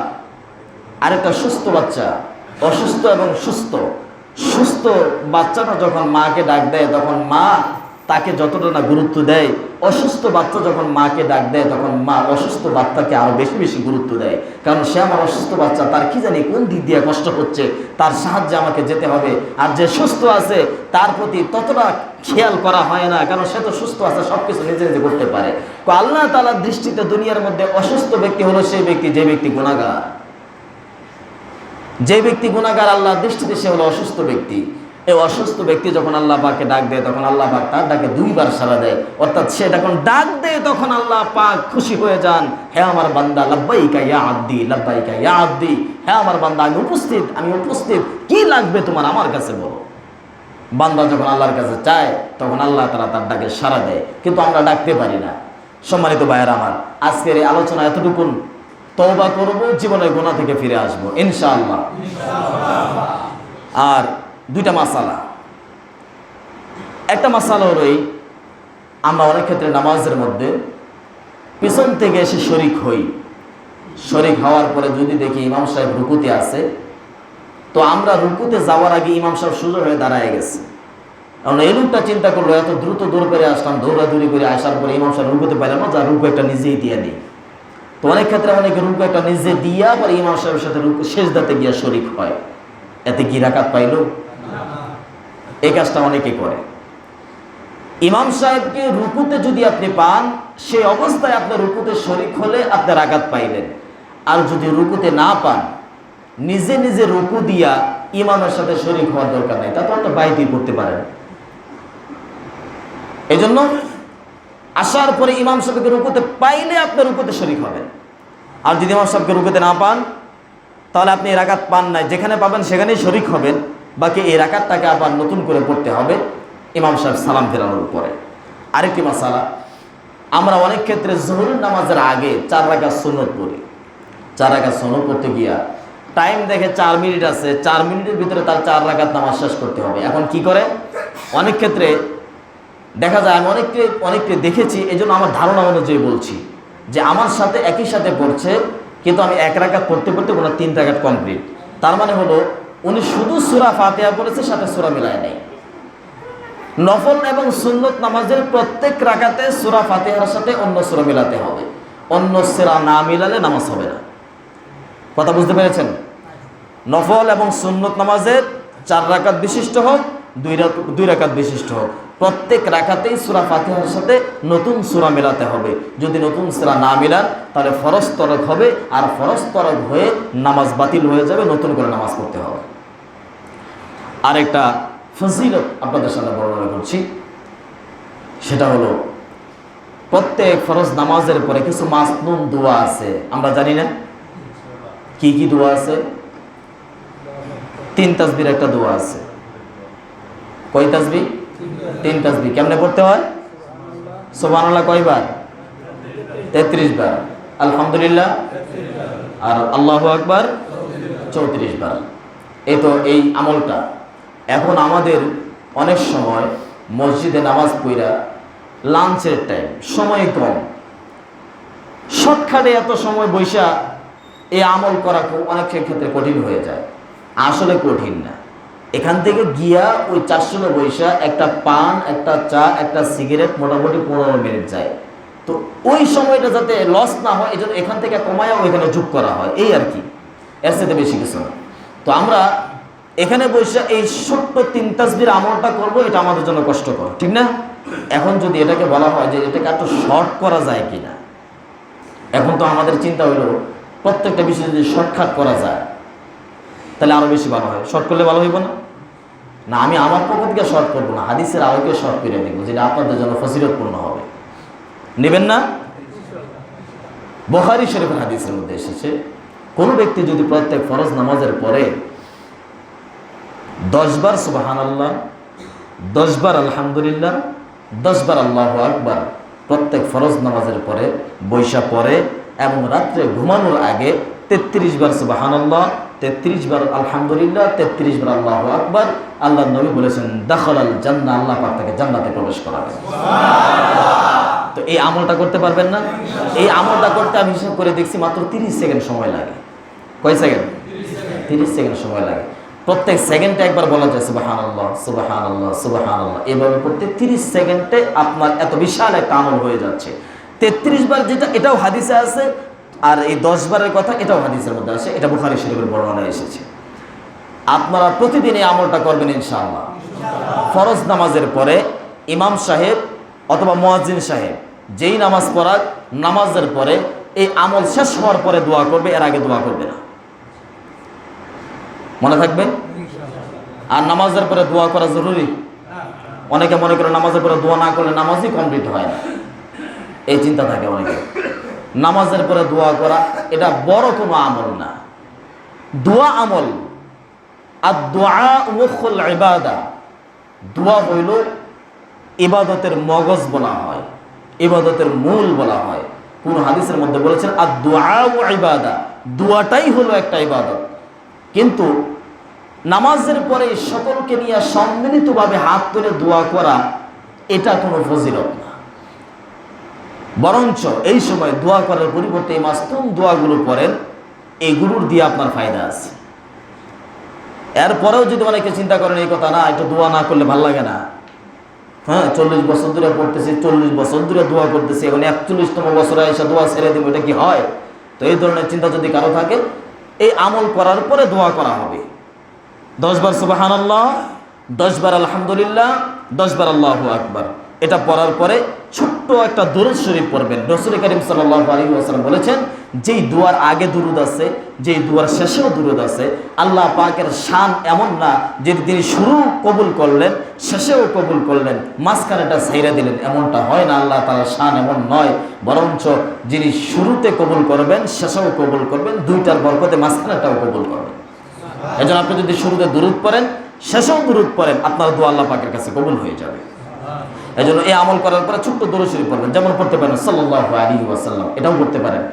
আরেকটা সুস্থ বাচ্চা। অসুস্থ এবং সুস্থ। সুস্থ বাচ্চাটা যখন মাকে ডাক দেয় তখন মা তাকে যতটা না গুরুত্ব দেয়, অসুস্থ বাচ্চা যখন মাকে ডাক দেয় তখন মা অসুস্থ বাচ্চাকে আরো বেশি বেশি গুরুত্ব দেয়। কারণ সে আমার অসুস্থ বাচ্চা, তার কি জানি কোন দিক দিয়ে কষ্ট হচ্ছে, তার সাহায্যে আমাকে যেতে হবে। আর যে সুস্থ আছে তার প্রতি ততটা খেয়াল করা হয় না, কারণ সে তো সুস্থ আছে, সবকিছু নিজে নিজে করতে পারে। আল্লাহ তাআলার দৃষ্টিতে দুনিয়ার মধ্যে অসুস্থ ব্যক্তি হলো সেই ব্যক্তি যে ব্যক্তি গুনাহগার। যে ব্যক্তি গুনাহগার আল্লাহর দৃষ্টিতে সে হলো অসুস্থ ব্যক্তি। এই অসুস্থ ব্যক্তি যখন আল্লাহ পাককে ডাক দেয় তখন আল্লাহ পাক তার ডাকে দুইবার সাড়া দেয়। অর্থাৎ সে যখন ডাক দেয় তখন আল্লাহ পাক খুশি হয়ে যান, হে আমার বান্দা, লাব্বাইকা ইয়া আব্দি, লাব্বাইকা ইয়া আব্দি, হে আমার বান্দা আমি উপস্থিত, আমি উপস্থিত, কি লাগবে তোমার আমার কাছে বলো। বান্দা যখন আল্লাহর কাছে চায় তখন আল্লাহ তাআলা তার ডাকে সাড়া দেয়, কিন্তু আমরা ডাকতে পারি না। সম্মানিত ভাইয়েরা আমার, আজকের এই আলোচনা এতটুকুন। তওবা করব, জীবনের গুনাহ থেকে ফিরে আসবো ইনশাআল্লাহ। আর দুইটা মাসালা। একটা মাসালা হলো এই, আমরা অনেক ক্ষেত্রে নামাজের মধ্যে পিছন থেকে এসে শরিক হই। শরিক হওয়ার পরে যদি দেখি ইমাম সাহেব রুকুতে আছে, তো আমরা রুকুতে যাওয়ার আগে ইমাম সাহেব সোজা হয়ে দাঁড়ায় গেছে। কারণ এই লোকটা চিন্তা করলো এত দ্রুত দৌড় করে আসলাম, দৌড়াদৌড়ি করে আসার পরে ইমাম সাহেব রুকুতে পাইলাম না, যা রুকু একটা নিজেই দিয়ে নিই। তো অনেক ক্ষেত্রে অনেকে রুকু একটা নিজে দিয়া পরে ইমাম সাহেবের সাথে রুকু সেজদাতে গিয়া শরিক হয়। এতে কি রাকাত পাইল? এই কাজটা অনেকে করে। ইমাম সাহেবকে রুকুতে যদি আপনি পান, সেই অবস্থায় আপনার রুকুতে শরিক হলে আপনি রাকাত পাইলেন। আর যদি রুকুতে না পান, নিজে নিজে রুকু দিয়া ইমামের সাথে শরিক হওয়ার দরকার নাই, তা তো আপনি বাইরেই করতে পারেন। এই জন্য আসার পরে ইমাম সাহেবকে রুকুতে পাইলে আপনি রুকুতে শরিক হবেন। আর যদি ইমাম সাহেবকে রুকুতে না পান, তাহলে আপনি এই রাকাত পান নাই, যেখানে পাবেন সেখানেই শরিক হবেন। বাকি এই রাকাতটাকে আবার নতুন করে পড়তে হবে ইমাম সাহেব সালাম ফেরানোর পরে। আরেকটি মাসালা, আমরা অনেক ক্ষেত্রে জোহরের নামাজের আগে 4 রাকাত সুন্নত পড়ি। 4 রাকাত সুন্নত পড়তে গিয়া টাইম দেখে 4 মিনিট আছে, 4 মিনিটের ভিতরে তার 4 রাকাত নামাজ শেষ করতে হবে। এখন কি করে, অনেক ক্ষেত্রে দেখা যায়, আমি অনেককে দেখেছি, এই জন্য আমার ধারণা অনুযায়ী বলছি যে আমার সাথে একই সাথে পড়ছে, কিন্তু আমি 1 রাকাত পড়তে পড়তে কোনো 3 রাকাত কমপ্লিট। তার মানে হলো উনি শুধু সূরা ফাতিহা পড়েছে, সাথে সূরা মিলায় নাই। নফল এবং সুন্নত নামাজের প্রত্যেক রাকাতে সূরা ফাতিহার সাথে অন্য সূরা মিলাতে হবে। অন্য সূরা না মিলালে নামাজ হবে না। কথা বুঝতে পেরেছেন? নফল এবং সুন্নত নামাজের 4 রাকাত বিশিষ্ট হোক, 2 রাকাত বিশিষ্ট হোক, প্রত্যেক রাকাতেই সূরা ফাতিহার সাথে নতুন সূরা মেলাতে হবে। যদি নতুন সূরা না মিলান তাহলে ফরজ তরক হবে, আর ফরজ তরক হয়ে নামাজ বাতিল হয়ে যাবে, নতুন করে নামাজ পড়তে হবে। আরেকটা ফজিলত আপনাদের সামনে বর্ণনা করছি, সেটা হলো প্রত্যেক ফরজ নামাজের পরে কিছু মাসনুন দোয়া আছে, আমরা জানি না কি কি দোয়া আছে? 3 তাসবির একটা দোয়া আছে। কয় তাসবিহ? 3 তাসবিহ। কেমনে পড়তে হয়? সুবহানাল্লাহ কয়বার? 33 বার। আলহামদুলিল্লাহ আর আল্লাহু আকবার 34 বার। এই তো এই আমলটা। এখন আমাদের অনেক সময় মসজিদে নামাজ পড়া লাঞ্চের টাইম, সময় কম, শর্টকাটে এত সময় বৈশা এই আমল করা অনেক ক্ষেত্রে কঠিন হয়ে যায়। আসলে কঠিন না। এখান থেকে গিয়া ওই 400 বৈশা একটা পান, একটা চা, একটা সিগারেট মোটামুটি 15 মিনিট যায়। তো ওই সময়টা যাতে লস না হয়, এই জন্য এখান থেকে কমায়া ওইখানে যোগ করা হয়, এই আর কি, এর সাথে বেশি কিছু না। তো আমরা এখানে বৈশা এই ছোট্ট 3 তাসবির আমলটা করব, এটা আমাদের জন্য কষ্টকর, ঠিক না? এখন যদি এটাকে বলা হয় যে এটাকে একটু শর্ট করা যায় কিনা, এখন তো আমাদের চিন্তা হইল প্রত্যেকটা বিষয় যদি শর্টকাট করা যায় তাহলে আরো বেশি ভালো হয়। শর্ট করলে ভালো হইব না? না, আমি আমার পক্ষ থেকে শর্ট করবো না, হাদিসের আলোকে শর্ট করে দেবো, যেটা আপনাদের জন্য ফজিলতপূর্ণ হবে। নেবেন না? বুখারী শরীফের হাদিসের মধ্যে এসেছে, কোন ব্যক্তি যদি প্রত্যেক ফরজ নামাজের পরে 10 বার সুবহানাল্লাহ, 10 বার আলহামদুলিল্লাহ, 10 বার আল্লাহু আকবার প্রত্যেক ফরজ নামাজের পরে বৈশা পড়ে এবং রাত্রে ঘুমানোর আগে 33 বার সুবহানাল্লাহ, 33 বার আলহামদুলিল্লাহ, 33 বার আল্লাহু আকবার, আল্লাহর নবী বলেছেন দাখালাল জান্নাহ, আল্লাহ পাক তাকে জান্নাতে প্রবেশ করাবেন। সুবহানাল্লাহ। তো এই আমলটা করতে পারবেন না? এই আমলটা করতে আমি হিসাব করে দেখছি মাত্র 30 সেকেন্ড সময় লাগে। কয় সেকেন্ড? 30 সেকেন্ড সময় লাগে। প্রত্যেক সেকেন্ডে একবার বলা যায় সুবহানাল্লাহ সুবহানাল্লাহ সুবহানাল্লাহ। এভাবে করতে 30 সেকেন্ডে আপনার এত বিশাল একটা আমল হয়ে যাচ্ছে। 33 বার যেটা, এটাও হাদিসে আছে, আর এই 10 বারের কথা এটাও হাদিসের মধ্যে আছে, এটা বুখারী শরীফের বর্ণনায় এসেছে। আপনারা প্রতিদিন এই আমলটা করবেন ইনশাআল্লাহ। ফরজ নামাজের পরে ইমাম সাহেব অথবা মুয়াজ্জিন সাহেব যেই নামাজ পড়াক, নামাজের পরে এই আমল শেষ হওয়ার পরে দোয়া করবে, এর আগে দোয়া করবে না। মনে থাকবে? আর নামাজের পরে দোয়া করা জরুরি। অনেকে মনে করে নামাজের পরে দোয়া না করলে নামাজই কমপ্লিট হয় না, এই চিন্তা থাকে অনেকে। নামাজের পরে দোয়া করা এটা বড় কোনো আমল না, দোয়া আমল। আর দোয়া মুখুল ইবাদা, দোয়া হইল ইবাদতের মগজ বলা হয়, ইবাদতের মূল বলা হয়। কোন হাদিসের মধ্যে বলেছেন আর দোয়া ইবাদা, দোয়াটাই হলো একটা ইবাদত। কিন্তু নামাজের পরে সকলকে নিয়ে সম্মিলিতভাবে হাত তুলে দোয়া করা এটা কোনো ফজিলত না, বরঞ্চ এই সময় দোয়া করার পরিবর্তে এই মাসতুম দোয়াগুলো করেন, এইগুলোর দিয়ে আপনার ফায়দা আছে। এরপরেও যদি অনেকে চিন্তা করেন এই কথা, না এটা দোয়া না করলে ভালো লাগে না, হ্যাঁ 40 বছর ধরে পড়তেছি, 40 বছর ধরে দোয়া করতেছি, এখন 41তম বছরে এসে দোয়া ছেড়ে দেবো, এটা কি হয়? তো এই ধরনের চিন্তা যদি কারো থাকে, এই আমল করার পরে দোয়া করা হবে। 10 বার সুবহানাল্লাহ, 10 বার আলহামদুলিল্লাহ, 10 বার আল্লাহু আকবার, এটা পড়ার পরে ছোট্ট একটা দুরূদ শরীফ পড়বেন। রাসূল করিম সাল্লাল্লাহু আলাইহি ওয়াসাল্লাম বলেছেন, যেই দুয়ার আগে দুরূদ আছে, যেই দুয়ার শেষেও দুরূদ আছে, আল্লাহ পাকের শান এমন না যে তিনি শুরু কবুল করলেন, শেষেও কবুল করলেন, মাঝখানেটা ছাইরা দিলেন, এমনটা হয় না। আল্লাহ তাআলার শান এমন নয়, বরঞ্চ যিনি শুরুতে কবুল করবেন, শেষেও কবুল করবেন, দুইটার বরকতে মাঝখানেটাও কবুল করবেন। এজন্য আপনি যদি শুরুতে দুরূদ পড়েন, শেষেও দুরূদ পড়েন, আপনার দোয়া আল্লাহ পাকের কাছে কবুল হয়ে যাবে। এজন্য এই আমল করার পরে ছোট্ট দুরূদ শরীফ পড়বেন, যেমন পড়তে পারেন সাল্লাল্লাহু আলাইহি ওয়াসাল্লাম, এটাও করতে পারেন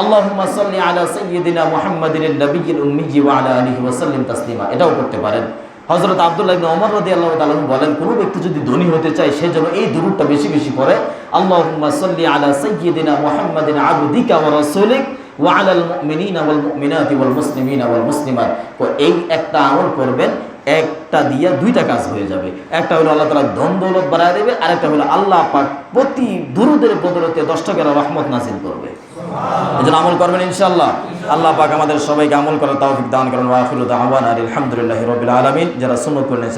আল্লাহুম্মা সাল্লি আলা সাইয়্যিদিনা মুহাম্মাদিন নাবিয়্যিল উম্মিয়্যি ওয়া আলা আলিহি ওয়া সাল্লিম তাসলিমা, এটাও করতে পারেন। হযরত আব্দুল্লাহ ইবনে ওমর রাদিয়াল্লাহু তাআলা বলেন, কোনো ব্যক্তি যদি ধনী হতে চায় সে যেন এই দুরূদটা বেশি বেশি পড়ে, আল্লাহুম্মা সাল্লি আলা সাইয়্যিদিনা মুহাম্মাদিন আবদিকা ওয়া রাসূলিক ওয়া আলাল মুমিনিনা ওয়াল মুমিনাতি ওয়াল মুসলিমিনা ওয়াল মুসলিমাত। তো এই একটা আমল করবেন, একটা দিয়া দুইটা কাজ হয়ে যাবে। একটা হলো আল্লাহ তাআলা ধন দৌলত বাড়ায় দেবে, আর একটা হলো আল্লাহ পাক প্রতি দুরূদের বদলতে 10 টাকার রহমত নাযিল করবে। এজন্য আমল করবেন ইনশাআল্লাহ। আল্লাহ পাক আমাদের সবাইকে আমল করার তৌফিক দান করেন। ওয়া আখিরু দাওয়ানা আলহামদুলিল্লাহি রাব্বিল আলামিন। যারা সুন্নাত করলেন